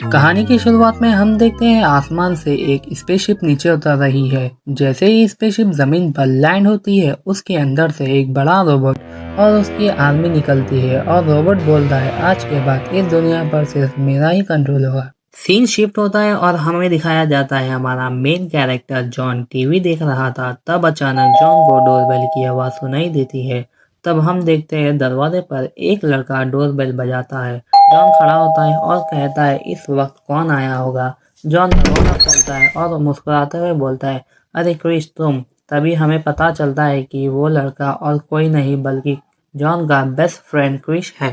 कहानी की शुरुआत में हम देखते हैं आसमान से एक स्पेसशिप नीचे उतर रही है। जैसे ही स्पेसशिप जमीन पर लैंड होती है, उसके अंदर से एक बड़ा रोबोट और उसकी आर्मी निकलती है और रोबोट बोलता है, आज के बाद इस दुनिया पर सिर्फ मेरा ही कंट्रोल होगा। सीन शिफ्ट होता है और हमें दिखाया जाता है हमारा मेन कैरेक्टर जॉन टीवी देख रहा था। तब अचानक जॉन को डोरबेल की आवाज़ सुनाई देती है। तब हम देखते हैं दरवाजे पर एक लड़का डोरबेल बजाता है। जॉन खड़ा होता है और कहता है, इस वक्त कौन आया होगा। जॉन दरवाजा खोलता है और मुस्कुराते हुए बोलता है, अरे क्रिस तुम। तभी हमें पता चलता है कि वो लड़का और कोई नहीं बल्कि जॉन का बेस्ट फ्रेंड क्रिस है।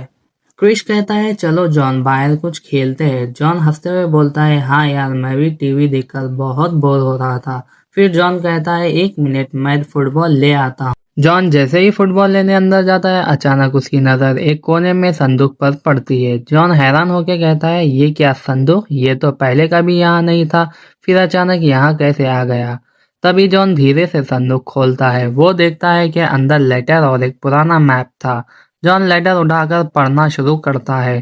क्रिश कहता है, चलो जॉन बाहर कुछ खेलते हैं। जॉन हंसते हुए बोलता है, हाँ यार, मैं भी टीवी देखकर बहुत बोर हो रहा था। फिर जॉन कहता है, एक मिनट, मैं फुटबॉल ले आता हूँ। जॉन जैसे ही फुटबॉल लेने अंदर जाता है, अचानक उसकी नज़र एक कोने में संदूक पर पड़ती है। जॉन हैरान होकर कहता है, ये क्या संदूक, ये तो पहले कभी यहाँ नहीं था। फिर अचानक यहाँ कैसे आ गया। तभी जॉन धीरे से संदूक खोलता है। वो देखता है कि अंदर लेटर और एक पुराना मैप था। जॉन लेटर उठाकर पढ़ना शुरू करता है।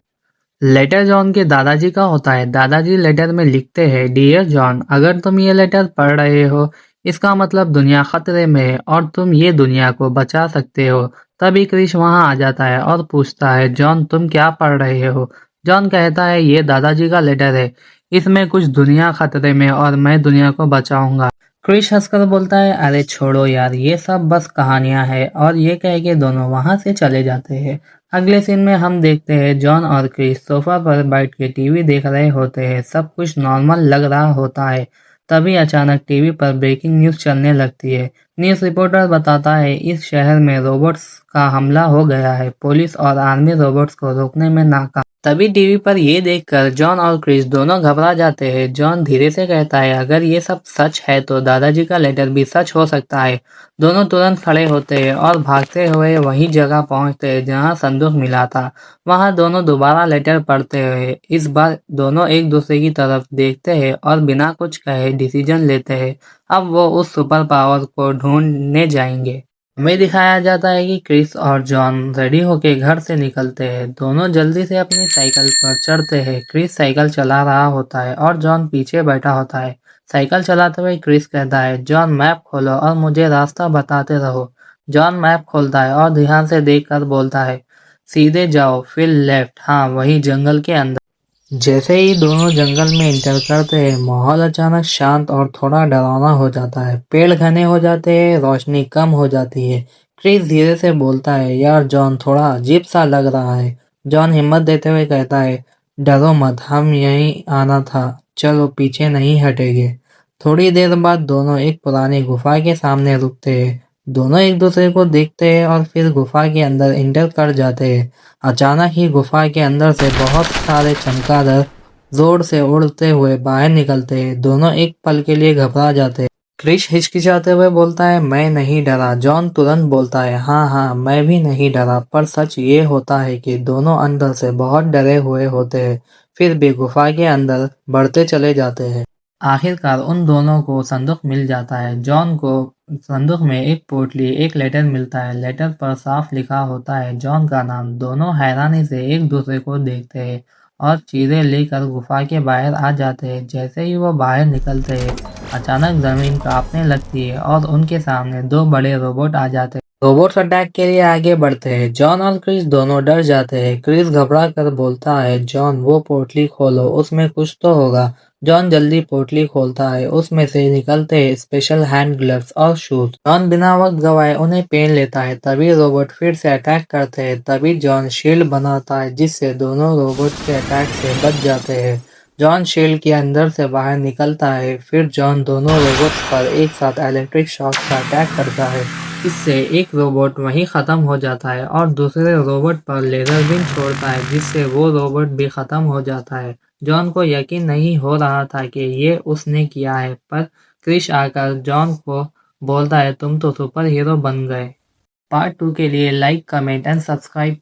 लेटर जॉन के दादाजी का होता है। दादाजी लेटर में लिखते हैं, डियर जॉन, अगर तुम ये लेटर पढ़ रहे हो, इसका मतलब दुनिया खतरे में है और तुम ये दुनिया को बचा सकते हो। तभी क्रिश वहां आ जाता है और पूछता है, जॉन तुम क्या पढ़ रहे हो। जॉन कहता है, ये दादाजी का लेटर है, इसमें कुछ दुनिया खतरे में और मैं दुनिया को बचाऊंगा। क्रिश हंसकर बोलता है, अरे छोड़ो यार, ये सब बस कहानियां हैं। और ये कह के दोनों वहां से चले जाते हैं। अगले सीन में हम देखते हैं जॉन और क्रिस सोफा पर बैठ के टीवी देख रहे होते हैं। सब कुछ नॉर्मल लग रहा होता है। तभी अचानक टीवी पर ब्रेकिंग न्यूज़ चलने लगती है। न्यूज़ रिपोर्टर बताता है, इस शहर में रोबोट्स का हमला हो गया है। पुलिस और आर्मी रोबोट्स को रोकने में नाकाम। तभी टीवी पर ये देखकर जॉन और क्रिस दोनों घबरा जाते हैं। जॉन धीरे से कहता है, अगर ये सब सच है तो दादाजी का लेटर भी सच हो सकता है। दोनों तुरंत खड़े होते हैं और भागते हुए वही जगह पहुंचते हैं जहां संदूक मिला था। वहां दोनों दोबारा लेटर पढ़ते हुए इस बार दोनों एक दूसरे की तरफ देखते हैं और बिना कुछ कहे डिसीजन लेते हैं। अब वो उस सुपर पावर को ढूंढने जाएंगे। हमें दिखाया जाता है कि क्रिस और जॉन रेडी होके घर से निकलते हैं। दोनों जल्दी से अपनी साइकिल पर चढ़ते हैं। क्रिस साइकिल चला रहा होता है और जॉन पीछे बैठा होता है। साइकिल चलाते हुए क्रिस कहता है, जॉन मैप खोलो और मुझे रास्ता बताते रहो। जॉन मैप खोलता है और ध्यान से देखकर बोलता है, सीधे जाओ फिर लेफ्ट, हाँ वही जंगल के अंदर। जैसे ही दोनों जंगल में एंटर करते हैं, माहौल अचानक शांत और थोड़ा डरावना हो जाता है। पेड़ घने हो जाते हैं, रोशनी कम हो जाती है। क्रिस धीरे से बोलता है, यार जॉन, थोड़ा अजीब सा लग रहा है। जॉन हिम्मत देते हुए कहता है, डरो मत, हम यहीं आना था, चलो पीछे नहीं हटेंगे। थोड़ी देर बाद दोनों एक पुरानी गुफा के सामने रुकते हैं। दोनों एक दूसरे को देखते हैं और फिर गुफा के अंदर एंटर कर जाते हैं। अचानक ही गुफा के अंदर से बहुत सारे चमगादड़ जोर से उड़ते हुए बाहर निकलते हैं। दोनों एक पल के लिए घबरा जाते हैं। क्रिश हिचकिचाते हुए बोलता है, मैं नहीं डरा। जॉन तुरंत बोलता है, हाँ हाँ, मैं भी नहीं डरा। पर सच ये होता है कि दोनों अंदर से बहुत डरे हुए होते हैं, फिर भी गुफा के अंदर बढ़ते चले जाते हैं। आखिरकार उन दोनों को संदूक मिल जाता है। जॉन को संदूक में एक पोटली, एक लेटर मिलता है। लेटर पर साफ लिखा होता है जॉन का नाम। दोनों हैरानी से एक दूसरे को देखते हैं और चीजें लेकर गुफा के बाहर आ जाते हैं। जैसे ही वो बाहर निकलते हैं, अचानक जमीन कांपने लगती है और उनके सामने दो बड़े रोबोट आ जाते हैं। रोबोट्स अटैक के लिए आगे बढ़ते हैं। जॉन और क्रिस दोनों डर जाते हैं। क्रिस घबरा कर बोलता है, जॉन वो पोटली खोलो, उसमें कुछ तो होगा। जॉन जल्दी पोटली खोलता है। उसमें से निकलते हैं स्पेशल हैंड ग्लव्स और शूज। जॉन बिना वक्त गवाए उन्हें पहन लेता है। तभी रोबोट फिर से अटैक करते हैं। तभी जॉन शील्ड बनाता है जिससे दोनों रोबोट के अटैक से बच जाते हैं। जॉन शील्ड के अंदर से बाहर निकलता है। फिर जॉन दोनों रोबोट्स पर एक साथ इलेक्ट्रिक शॉक का अटैक करता है। इससे एक रोबोट वहीं खत्म हो जाता है और दूसरे रोबोट पर लेजर बीम छोड़ता है जिससे वो रोबोट भी खत्म हो जाता है। जॉन को यकीन नहीं हो रहा था कि ये उसने किया है, पर क्रिश आकर जॉन को बोलता है, तुम तो सुपर हीरो बन गए। पार्ट 2 के लिए लाइक, कमेंट एंड सब्सक्राइब।